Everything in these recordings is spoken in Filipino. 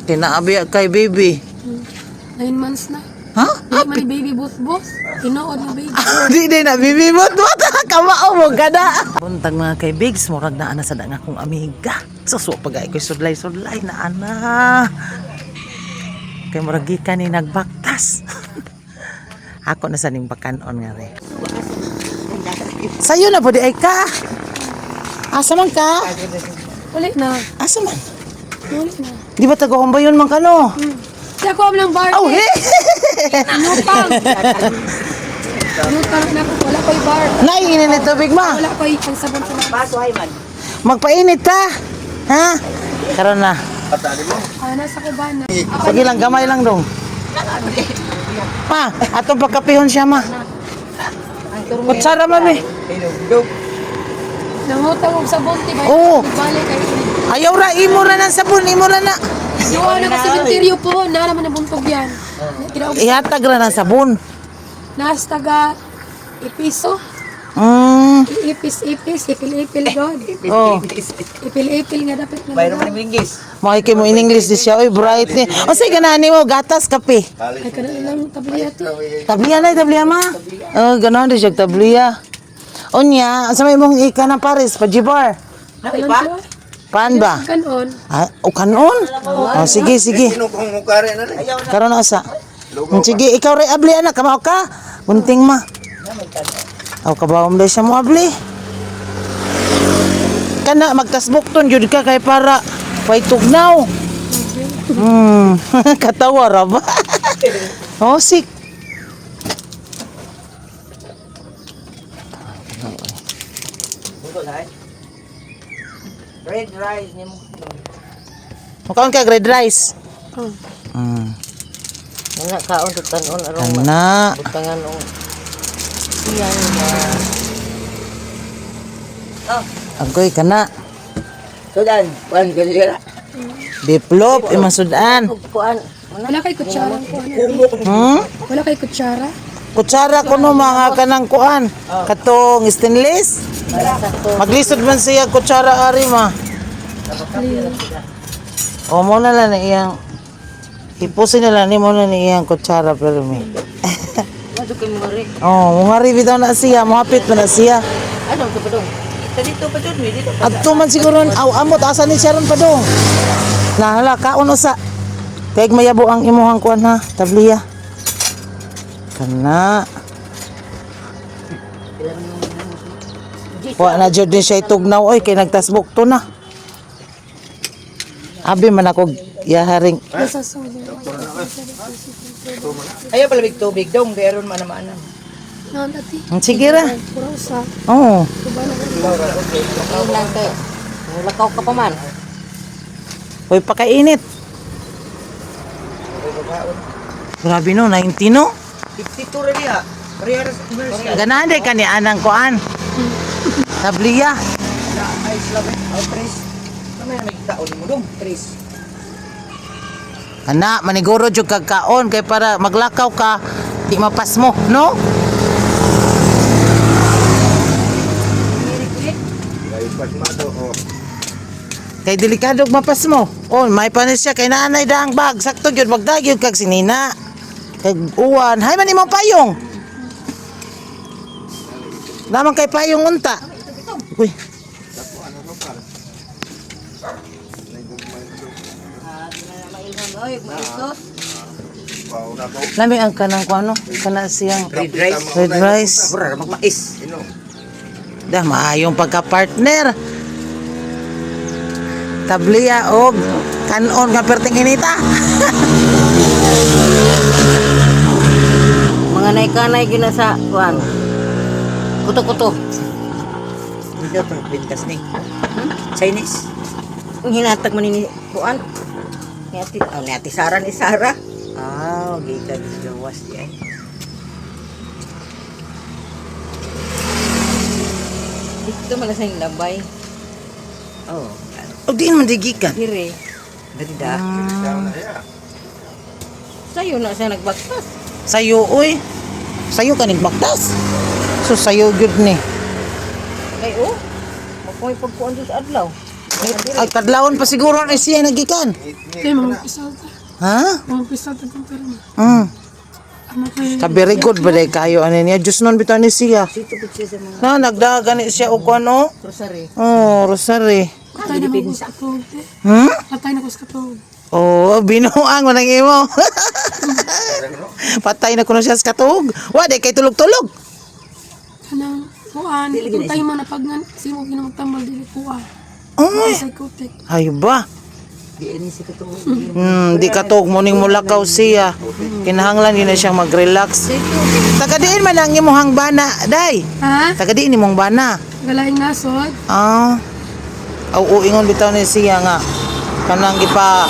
Kinaabi kay baby. 9 months na. Ha? Di man ni baby boss. Tinuod na baby. Di na baby mo. Kamao mo gada. Buntag mga kay Bigs, murag na ana sa nga akong amiga. Suso pagay ko sudlay-sudlay na ana. Kay murag gikan ni nagbaktas. Ako na sa ning bakanon nga re. Sayo na po di ay ka. Asa man ka? Ulit na. Asa man? Ulit na. Di ba taga-humbayon man ka no? Kaya ko ng bar. Oh, he! Nupang. Nupang na ko. Wala ko'y bar. Naiinin na tubig ma. Wala ko'y pagsabon sa mga. Baso ay man. Magpainit ka. Ha? Karon na. Nasa ko ba na? Sige lang, gamay lang dong. Ma, atong pagkapihon siya ma. Kutsara mami. Nangutang og sabon ti ba? Oo. Balik kay. Ayaw ra, imo ra ng sabon, imo ra na. Duwa na kasi interior po. Na naman nabuntog yan. Kinaog Ihatag ra ng sabon. nas taga ipiso. Ipis, ipil god. Oh. Ipil nga dapat na. Bayro man ng English. Makikay mo in English di siya. Oy, bright ni. O sige, ganani mo, gatas, kape. Ay kada lang tabliyati. Tabliya na, tabliya ma. Oh, ganon di siya tabliya. Onya, sa may mong ika na Paris, pajibar. Kanon Paan ba? Kanon. Ah, o kanon? Oh, sige, sige. Kung mukare na rin. Karon na asa. Sige, ikaw ray abli anak, kamao ka. Bunting ma. Aw kabawom dai siya mo abli. Kana magtasbukton jud ka kay para pay tugnaw. Katawa ra ba? Oh, sik. Red rice ni mo. Mukaon ka grade rice. Ana kaon tutanon arong Ana. butangan og siyan nga. Agoy kana. Sudan, kuan galera. Biplop imong sudan. Kuan. Wala kay kutsara ko. Wala kay kutsara. Kutsara kuno mga kanang kuan. Katong stainless. Maglisod man siya kutsara ari ma. O mo na lang iyang ipusin na lang ni mo na ni iyang kutsara pero mi. Madu kay mo ri. Oh, mungari bitaw na siya, mohapit man na siya. Ano ka pa dong? Dito pa dun, dito pa. Adto man siguro aw amot asa ni siya ron pa dong. Nahala kaon usa. Kay mayabo ang imuhang kuan ha, tabliya. Kana. Wa na jud ni siya tugnaw oy kay nagtasbok to na. Abi man ako yaharing Nasa sulo. Ayaw pala big tubig dong, beron man naman. Nan ati. sige ra. Puro sa. Oo. Ayun lang kayo. Lakaw ka pa man. Hoy pakainit. Grabe no, 90 no. 52 ra diha. Parehas immersion. Ganahan day kani anang kuan. Tabliya. Ice lang. Tres. Kamay na magtaon mo dong, tres. Ana maniguro jud kag kaon kay para maglakaw ka di mapas mo, no? Kay delikado mapas mo. Oh, may panis siya kay nanay daang bag. Sakto gyud magdagyod kag sinina. Kag uwan, hay man imong payong. Naman kay payong unta. Uy. Oy, maisot. Lami ang kanang kuano, kana siyang Red rice. red rice. Bura magpais. Dah maayong pagka-partner. Tabliya og kanon nga perting inita. Mga nay-kanay gina sa kuan. Kuto-kuto. Dito tong pintas ni. Chinese. Ang hinatag man ni kuan. Ni ati Sara ni Sara. Ah, gikan sa gawas di ay. Dito man sa lambay. Oh, Og di man digikan. dire. Dada. Sayo na siya nagbagtas. Sayo oy. Sayo kanig baktas. So sayo gyud ni. Kay oh. Magkoy pagkuan sa adlaw. Ay, kadlawon pa siguro na siya nagikan. Kaya mga pisal ta. Ha? Mga pisal ta kung pero. Ano kay Ka very good ba day kayo ano niya? Diyos nun bitaw ni siya. Sito pitsi sa mga Na, nagdagan ni siya o ano? rosary. Oh, rosary. patay na ko sa katog. Patay na ko sa katog. Oh, binuang mo nang imo. Patay na kuno siya sa katug. Wa, day kay tulog-tulog. Kanang kuan, patay man na pag nga simo ginamtambal dili kuan. Ay, Psychotic. ay ba? Di ini si katong. Di katog mo ning mulakaw siya. Kinahanglan yun na siyang mag-relax. Taga diin man ang imong bana, day. Ha? Taga diin imong bana. Galaing nasod. Ah. Aw ingon bitaw ni siya nga. Kanang gipa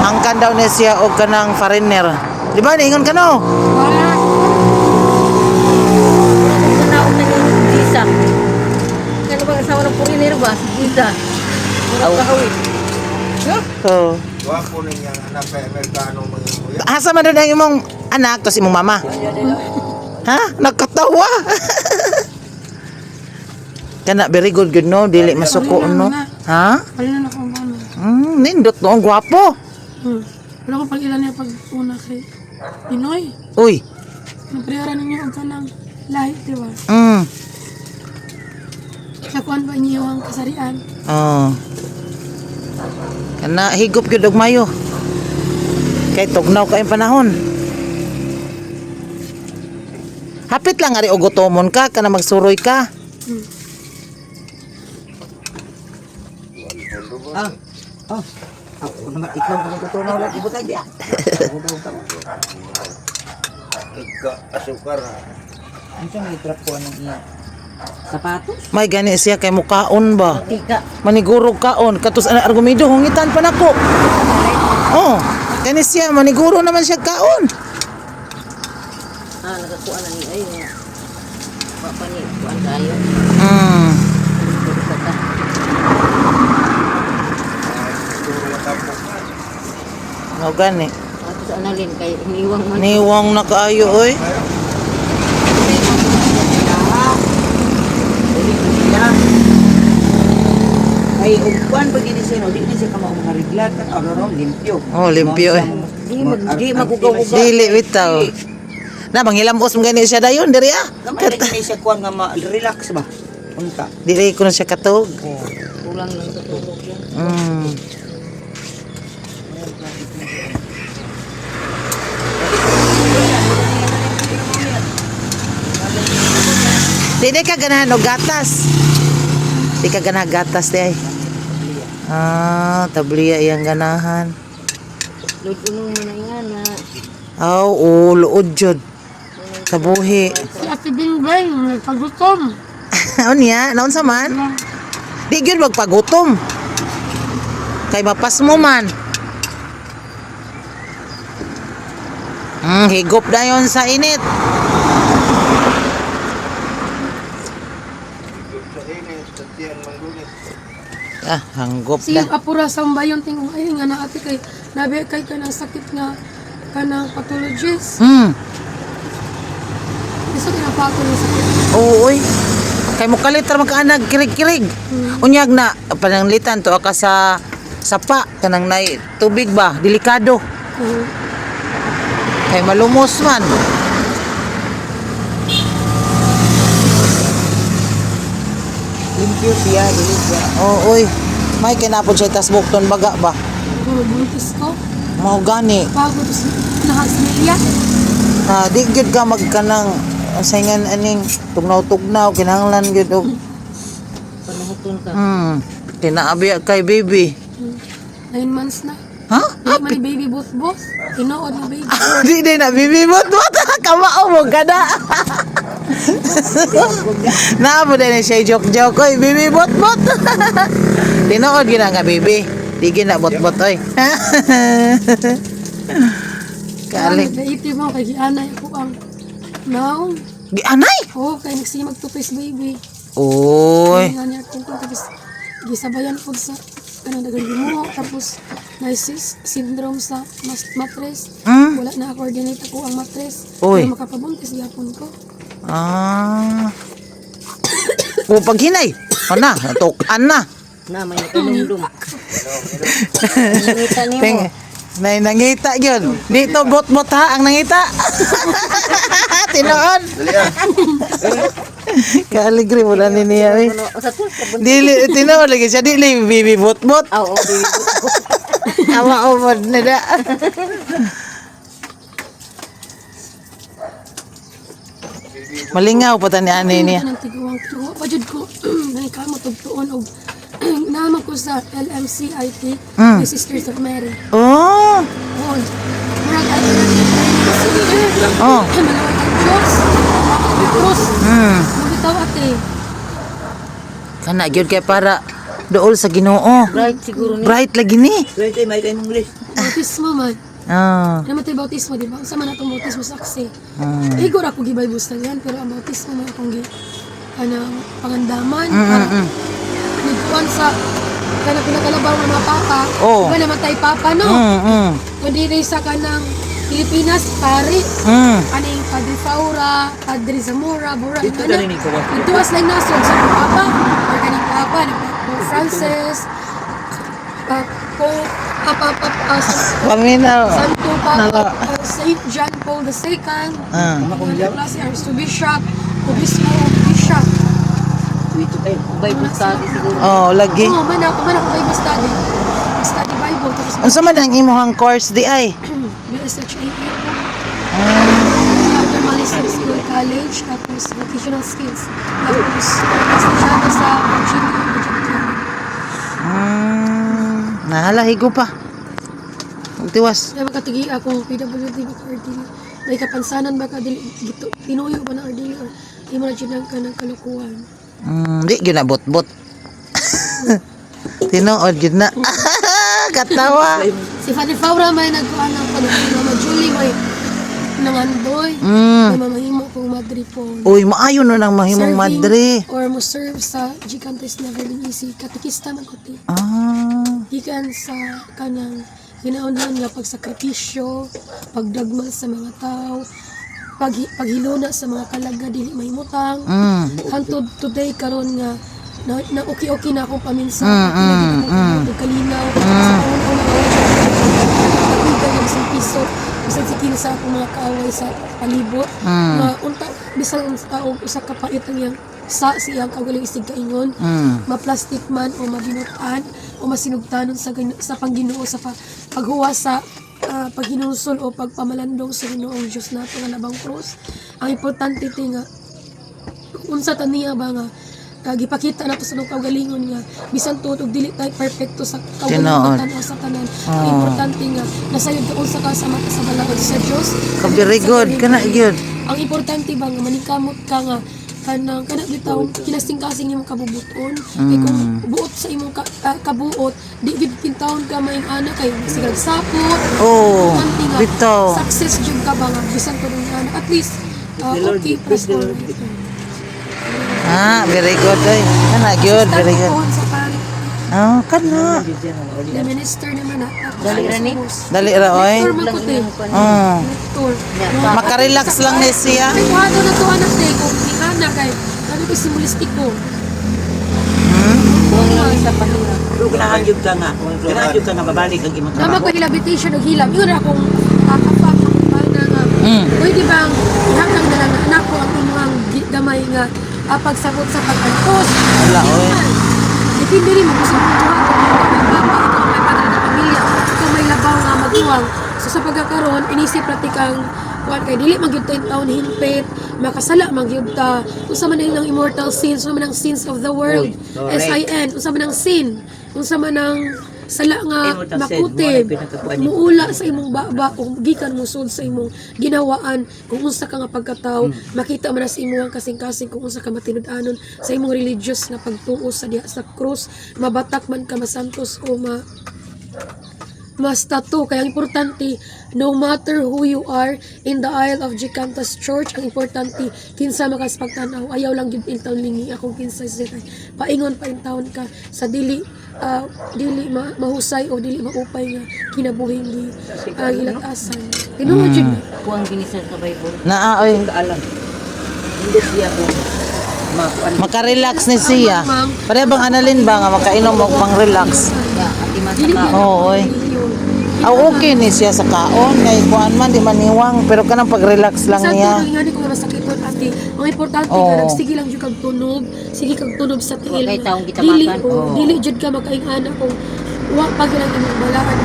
angkan daw ni siya og kanang foreigner. Di ba ingon kano? Wala. Kanaon na yung visa. Kano ba asawa ng foreigner ba? Visa. Wala kahawin. So, Wapo na niya anak kay Amerikano mga kuya. asa man daw ang imong anak tos imong mama? Ha? Nakatawa. Kana very good no, dili masuko no. Ha? Wala na akong ano. Nindot no, ang gwapo. Wala ko pag ilan niya pag una kay Pinoy. Uy. Napriyara ninyo ang kanang lahi, di ba? Sa kuan ba niyo ang kasarian? Oh. Kana higop gyud og mayo. Kay tugnaw kay panahon. Hapit lang ari og gutomon ka kana magsuroy ka. Ah. Oh. Ako naman ikaw kung katunaw lang ibutay diya. Ika asukar. Ano siyang itrap ko ng iya? Sapatos? May gani siya kay mukaon ba? Tika. Maniguro kaon katus ana argumido hungitan pa nako. Oh, gani siya maniguro naman siya kaon. Ah, nagakuha na ni ay nga. Papani, kuan tayo. No gani. Tapos analin kay iniwang man. Niwang na kaayo oy. Ay, ugban pag ini siya, no, di na siya kamao mariglat kan aro limpyo. Oh, limpyo eh. Di magugaw-ugaw. Dili bitaw. Na manghilamos mo gani siya dayon diri ah. Kamay na kini siya kuan nga ma-relax ba? Unta. Dili ko na siya katog. Kulang lang sa tulog yan. Di ka ganahan og gatas. Di ka ganahan gatas di ay. Ah, tabliya iyang ganahan. Lod unong man nga na. Aw, luod jud. Kabuhi. Si Ate Bingbing, nagpagutom. Ano niya? Naon sa man? Di gyud magpagutom. Kay mapas mo man. Higop dayon sa init. Sa init, sa tiyan manggunit. Ah, hanggop Si da. apura sa bayon tingong ay nga na ate kay nabi kay kanang sakit nga kanang pathologist. Gusto kinapako ng sakit. Oo, uy. Kay mo kalit ra magkaanag kirig-kirig. Unyag na pananglitan to ka sa sapa kanang nay tubig ba, delikado. Kay malumos man. Limpyo siya, dili siya. Oo, uy. May kinapod siya tas bukton baga ba. Puro buntis ko. Mao gani. Bago tapos nahasmilya. Di gyud ka magkanang saingan aning tugnaw-tugnaw kinahanglan gyud og Panahuton ka. tinaabi kay baby. 9 months na. Ha? Di man ni baby boss. Tinuod na baby. Di din na baby bot kamao mo kada. Naabo din siya joke-joke oy baby bot. Tinuod gyud nga baby. Di gyud na bot-bot oy. Kali. Naiti mo kay gianay ko ang now. Di anay. Oh, kay nagsimag tupis baby. Oy. Nga niya kung tapos gisabayan po sa kanang dagang gimuho tapos naisis syndrome sa mattress. Wala na coordinate ako ang mattress. Uy. Kaya makapabuntis gyapon ko. Ah. O paghinay. Ana, natukan na. Na may kanundong. Nangita nimo. Ting, nangita gyud. Dito bot-bot ha ang nangita. Tinuod. Dali ah. Kaaligri mo na niya eh. Sa to. Dili tinuod lagi siya dili bibi bot-bot. Oo, Awa umod na da. Malingaw pa tani ani niya. Nang tiguang tuwa. Pajud ko, nang kamo tugtuon og naman ko sa LMCIT, the Sisters of Mary. Oh. On. Murag at Oh. malawag ang Diyos. Cross. Mabitaw ate. Kana gyud kay para dool sa Ginoo. Right siguro ni. Bright lagi ni. Right ay may kay English. Bautismo man. Ah. Namatay bautismo, di ba? Sa man atong bautismo saksi. Igor ako gibay bustagan, pero ang bautismo man akong anang pangandaman. Nagkuhan sa kanang pinakalabaw ng mga papa. Oh. Diba namatay papa, no? Kundi rin sa kanang Pilipinas, pare. Aning Padre Faura, Padre Zamora, Bura. Ito na. Ito was like nasod sa mga papa. Or kaning papa, Pope Francis, Pope, Paminaw. Santo Papa, Saint John Paul II, mga klase Archbishop, Obispo, Bishop. Ito kay Bible study siguro. Oh, lagi. Oo, man ako Bible study. Study Bible, tapos Unsa man ang imong course di ay? BSHA po. Journalism School College, tapos vocational skills. Tapos, estudyante sa Virginia. Nahalahigo pa. Tiwas. Kaya makatigi akong PWD ba ka or dili. May kapansanan ba ka dili gito tinuyo ba na or dili or di mo na dyan ka ng kalukuhan. Di gyud na bot-bot. Tinuod gyud na. Katawa. Si Father Faura may nagkuhan ng palukuhan. Mama Julie may nangandoy. May mamahimo kong madri po. Uy, maayo no nang mahimong Serving madre. Or mo serve sa Gigantes Never Been Easy. Katikista man ko ti. Gikan sa kanang ginaunhan nga pagsakripisyo, pagdagmal sa mga tao, paghiluna sa mga kalaga dili mahimutang. Hantod today karon nga na okay na akong paminsa. Kalinaw sa unang sa piso. Bisan si kinsa akong mga kaaway sa palibot. Nga unta bisan usa ka pait ang yang sa siyang kagaling isig kaingon, maplastic man o mabinutan o masinugtanon sa Pangginoo sa paghuwa sa paghinusol o pagpamalandong sa Ginoong Diyos nato nga labang cross. Ang importante ti nga unsa taniya ba nga gipakita nato sa nung kaugalingon nga bisan tuod og dili tay perpekto sa kaugalingon tan-aw sa tanan. Ang importante nga nasayod ka unsa ka sa mata sa balaod sa Dios. Very good kana gyud. Ang importante ba nga maningkamot ka nga kanang kana bitaw kinasing-kasing imong kabubuton kay kung buot sa imong kabuot di gid kintawon ka maing ana kay sigag sapot bitaw success jud ka ba nga bisan ko dong ana at least okay press on very good ay kana gyud very good sa pare kana the minister naman na Dali ra ni. dali ra oy tour man ko te tour makarelax lang ni siya ay kuhado na to anak te kung di ana kay ano ko simulistiko Kung lang sa pahinga. Ganahan jud ka nga. Ganahan jud ka nga babalik ang imong Nama trabaho. ko hilabitation o hilam. Yun akong kakapag na nga. Pwede bang ihakang na lang na anak ko ang imuhang gamay nga pagsabot sa pag-alpos. Wala, oy. Depende rin mo kung sa mga may papa, ikaw may padre na pamilya, ikaw may labaw nga maghuwang. So sa pagkakaroon, inisip natin kang kuwan kay dili magyud ta taon hinpit, makasala magyud ta. Unsa man ang immortal sins, unsa man ang sins of the world. SIN, unsa man ang sin, unsa man ang sala nga Immortal sin, makutib, mo na pinakakuan ni. muula sa imong baba o gikan mo sud sa imong ginawaan kung unsa ka nga pagkatao, makita man na sa imong kasing-kasing kung unsa ka matinud-anon sa imong religious na pagtuo sa diha sa cross, mabatak man ka masantos o mas tato. Kaya ang importante, no matter who you are in the aisle of Gigantes Church, ang importante, kinsa makaspagtanaw, ayaw lang yun intaon lingi akong kinsa siya. Paingon pa intaon ka sa dili mahusay o dili maupay nga kinabuhing di hilatasan. Tinuod yun. Kuang ginisar ka Bible. naa oy Alam. Hindi siya ko. Makarelax ni siya. Pare bang analin ba nga makainom mo pang relax? Ati man Dili sa Oo, oy. Ah, okay ni siya sa kaon kay kuan man di maniwang pero kanang pag-relax lang Sa niya. tuloy nga ni kung masakiton ate. Ang importante Oo. nga sige lang jud kag tunog, sige kag tunog sa tiil. Wa kay taong kita Dili makan. oh, dili jud ka makaingana kung wa pa gyud imong balaan.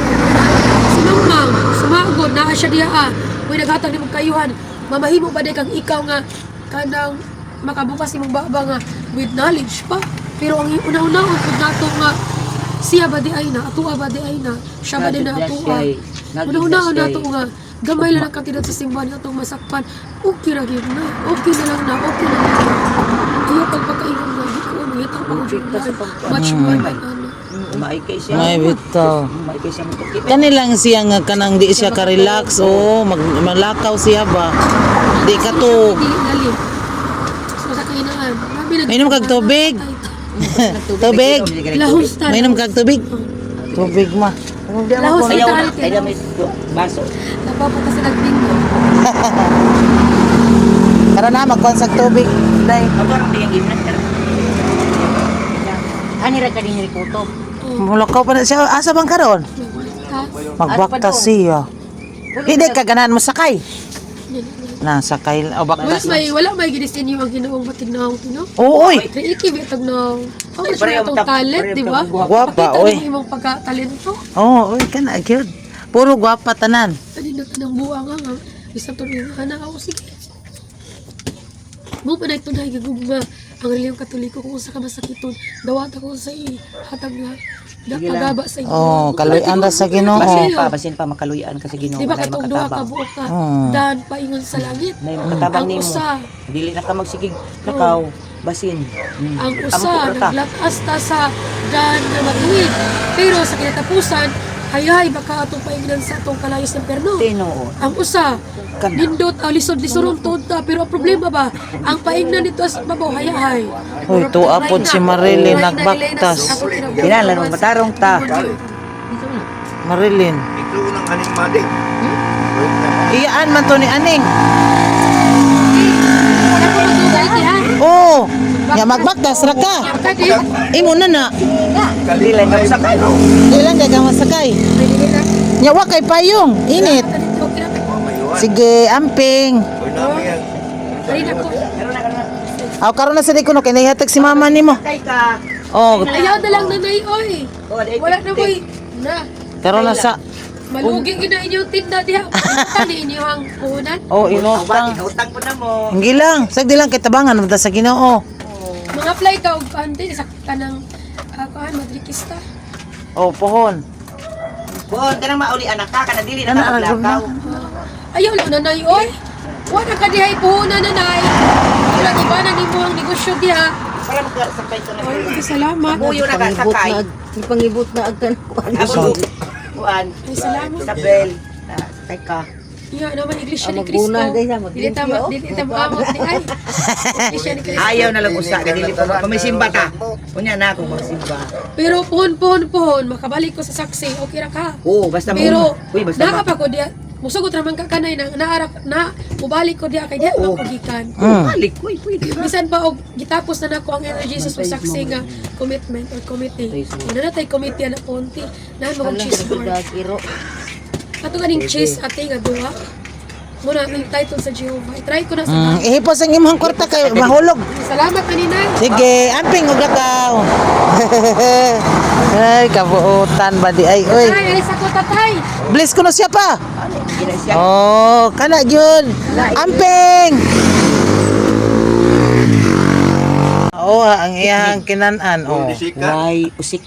Si Mamang, sumagod na siya diha ah. Uy naghatag nimo kayuhan. Mamahimo ba day kang ikaw nga kanang makabukas imong baba nga with knowledge pa. Pero ang una-una pud nato nga siya ba di ay na, atua ba di ay na, siya ba di na atua. Una-una nato nga gamay lang ang katidad sa simbahan nga itong masakpan, okay ra gyud na, okay na lang na, okay na lang na. Kaya pagpakaingon na, di ko ano, itang pag-ujud na, much more than ano. Maikay siya. May bitaw. Maikay siya mo. Kanilang siya nga kanang di siya ka-relax o malakaw siya ba. Di ka to. Dili galing. So sa kainaan, grabe na. Mainom kag tubig. Tubig. Lahos ta. Mainom kag tubig. Tubig ma. Lahos Ayaw na. ta. Ayaw may baso. Napapunta sa nagbingo. Tara na magkuhan sa tubig. Day. Ako ang biyang gimna. Ani ra ka din rikuto. Mulakaw pa na siya. Asa bang karon? Ha? Magbakta siya. Hindi ka ganahan mo sakay. Na sakay o baktas. Wala may gidisenyo ang ginoong matignaw, no? Oo, oy. Creative itong no. Oh, Pareho siya itong tap- talent, pareho di ba? Guwapa, Pakita oy. mo imong pagka-talento. Oo, oy kana gyud. Puro gwapa tanan. Ano na tanang buwa nga nga. Isa to rin nga na ako, sige. Mo pa na ito na higagugma. Ang reliyong katoliko kung sa kamasakiton. Dawat ako sa hatag nga. Agaba sa inyo. Oh, kaluyan ra sa Ginoo. Basin pa makaluyan kasi Ginoo. Di ba Dahil katong duha ka makatabang. buok ka? Mm. Dan paingon sa langit. Dahil makatabang Ang nimo. usa. Dili na ka magsigig. Nakaw. Basin. Ang Amo usa, ko ta. naglatas ta sa dan na matuwid. Pero sa kinatapusan, hayay baka atong paingnan sa atong kalayos ng perno. Tinoo. Ang usa, Kana. nindot, lisod-lisorong tuod ta. Pero ang problema ba, ang paingnan nito as mabaw, hayahay. Hoy, tuwa pod si Marilyn nagbaktas. Kinalan mo matarong ta. Marilyn. Ito ng aning madik. Iyaan man to ni Aning. Ako magdugay di ha. Oo. Nga magbaktas ra ka. Kadi, Imo na na. Dili na sa kayo. Di lang kay ka masakay. Nya wa kay payong. Init. okay na. Sige, amping. Or namin yan. Ay nako. Aw karon na sa di ko no kay nahihatag si mama nimo. Kay ka. Oh, Ayaw na lang nanay, oy. Wala na boy. Na. karon na sa Malugi gina inyong tinda diha. Tani inyo ang puhunan. Oh, inutang. Utang po na mo. Hindi lang, sagdi lang kay tabangan mo sa Ginoo. Mga fly ka og ante sa kanang kuan madrikista. Oh, pohon. Bon, kanang mauli anak ka kana dili na maglakaw. Ayaw lang nanay, oy. Wala ka diha puhunan nanay. Wala iba na nimo ang negosyo diha. Para magkasakay ko na. Oy, salamat. Buyo na ka sakay. Ipangibot na agtan kuan. Amo kuan. Ay, salamat. Sa bel. Sakay ka. Iya naman iglesia ni Ang Cristo. magbuna, guys, ang Dili tama, dili tama amot ni ay. Iglesia ni Cristo. Ayaw na lang usa kay dili pa pamisimba ka. Unya na ako magsimba. Pero puhon, makabalik ko sa saksi. Okay ra ka. Oo, basta mo. Pero Uy, basta naa pa ko diya. Musugot raman ka kanay na ubalik ko diya kay diya Oo. mapagikan. Balik ko, pwede ba? Bisan pa og gitapos na nako ang energy sa saksi nga commitment or committee. Ina na tay committee na konti. Na mo cheese board. Iro. Ato ganing cheese ate nga duha. Muna ang title sa Jehovah. I-try ko na sa Ihipos ang imong kwarta kay mahulog. Salamat kanina. Sige, amping og lakaw. Ay, kabuutan ba di ay oy. Ay, sa ko tatay. Bless ko na siya pa. Gina siya. Oh, kana gyud. Amping. Oh, ang iyang kinanan oh. Disika. Why usik?